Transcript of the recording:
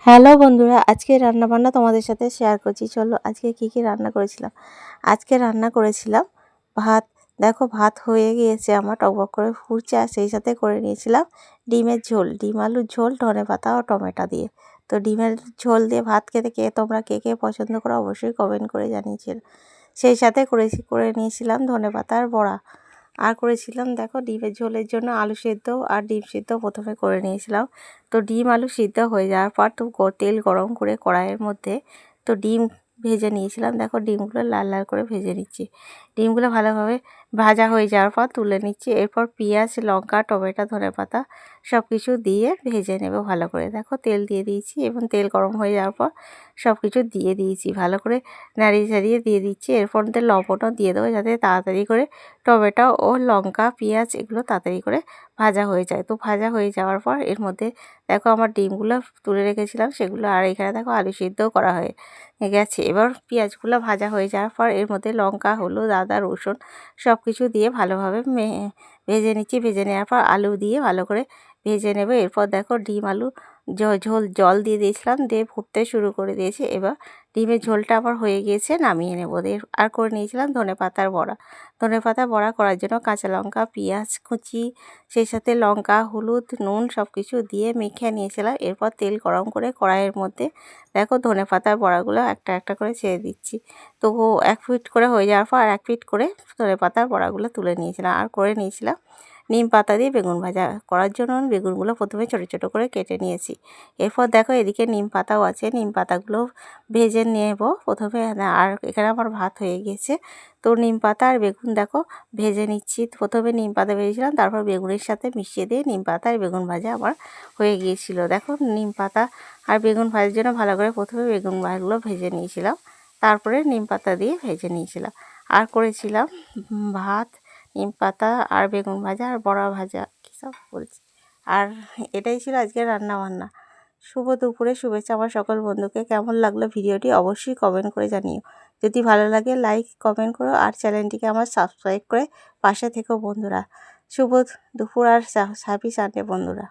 Hello বন্ধুরা, আজকে রান্নাবান্না তোমাদের সাথে শেয়ার করছি। চলো আজকে কি রান্না করেছিলাম। আজকে রান্না করেছিলাম ভাত। দেখো ভাত হয়ে গিয়েছে আমার, টকবক করে ফুটছে। আর সেই সাথে করে নিয়েছিলাম ডিমের ঝোল, ডিম আলুর ঝোল, ধনেপাতা ও টমেটো দিয়ে। তো ডিমের ঝোল দিয়ে ভাত খেতে তোমরা কে পছন্দ করো অবশ্যই কমেন্ট করে জানিয়েছিল। সেই সাথে করে নিয়েছিলাম ধনেপাতার বড়া। আর করেছিলাম দেখো ডিমের ঝোলের জন্য আলু সেদ্ধ আর ডিম সেদ্ধ প্রথমে করে নিয়েছিলাম। তো ডিম আলু সিদ্ধ হয়ে যাওয়ার পর তো তেল গরম করে কড়াইয়ের মধ্যে তো ডিম ভেজে নিয়েছিলাম। দেখো ডিমগুলো লাল লাল করে ভেজে নিচ্ছি। ডিমগুলো ভালোভাবে ভাজা হয়ে যাওয়ার পর তুলে নিচ্ছি। এরপর পেঁয়াজ, লঙ্কা, টমেটো, ধনেপাতা সব কিছু দিয়ে ভেজে নেব ভালো করে। দেখো তেল দিয়ে দিয়েছি এবং তেল গরম হয়ে যাওয়ার পর সব কিছু দিয়ে দিয়েছি, ভালো করে নাড়িয়ে চাড়িয়ে দিয়ে দিচ্ছি। এরপর লবণও দিয়ে দেবো যাতে তাড়াতাড়ি করে টমেটো ও লঙ্কা, পেঁয়াজ এগুলো তাড়াতাড়ি করে ভাজা হয়ে যায়। তো ভাজা হয়ে যাওয়ার পর এর মধ্যে দেখো আমার ডিমগুলো তুলে রেখেছিলাম সেগুলো, আর এখানে দেখো আলু সিদ্ধও করা হয়ে গেছে। এবার পেঁয়াজগুলো ভাজা হয়ে যাওয়ার পর এর মধ্যে লঙ্কা, হলুদ, আদা, রসুন সব কিছু দিয়ে ভালোভাবে ভেজে নিচ্ছি। ভেজে নেওয়ার পর আলু দিয়ে ভালো করে ভেজে নেবে। এরপর দেখো ডিম আলু জল দিয়ে দিয়েছিলাম, দিয়ে ফুটতে শুরু করে দিয়েছে। এবার ডিমের ঝোলটা আমার হয়ে গিয়েছে, নামিয়ে নেব। আর করে নিয়েছিলাম ধনেপাতার বড়া। ধনেপাতা বড়া করার জন্য কাঁচা লঙ্কা, পেঁয়াজ কুচি, সেই সাথে লঙ্কা, হলুদ, নুন সব কিছু দিয়ে মেখে নিয়েছিলাম। এরপর তেল গরম করে কড়াইয়ের মধ্যে দেখো ধনেপাতার বড়াগুলো একটা একটা করে ছেড়ে দিচ্ছি। তো 1 পিঠ করে হয়ে যাওয়ার পর 1 পিঠ করে ধনেপাতার বড়াগুলো তুলে নিয়েছিলাম। আর করে নিয়েছিলাম নিম পাতা দিয়ে বেগুন ভাজা। করার জন্য আমি বেগুনগুলো প্রথমে ছোটো ছোটো করে কেটে নিয়েছি। এরপর দেখো এদিকে নিম পাতাও আছে, নিম পাতাগুলো ভেজে নেব প্রথমে। আর এখানে আমার ভাত হয়ে গিয়েছে। তো নিম পাতা আর বেগুন দেখো ভেজে নিচ্ছি। প্রথমে নিম পাতা ভেজেছিলাম, তারপর বেগুনের সাথে মিশিয়ে দিয়ে নিম পাতা আর বেগুন ভাজা আমার হয়ে গিয়েছিল। দেখো নিম পাতা আর বেগুন ভাজার জন্য ভালো করে প্রথমে বেগুন ভাজাগুলো ভেজে নিয়েছিলাম, তারপরে নিম পাতা দিয়ে ভেজে নিয়েছিলাম। আর করেছিলাম ভাত, নিম পাতা আর বেগুন ভাজা আর বড়া ভাজা, কী সব বলছি। আর এটাই ছিল আজকের রান্নাবান্না। শুভ দুপুরে শুভেচ্ছা আমার সকল বন্ধুকে। কেমন লাগলো ভিডিওটি অবশ্যই কমেন্ট করে জানিও। যদি ভালো লাগে লাইক কমেন্ট করো, আর চ্যানেলটিকে আমার সাবস্ক্রাইব করে পাশে থেকো বন্ধুরা। শুভ দুপুর আর হ্যাপি সানডে বন্ধুরা।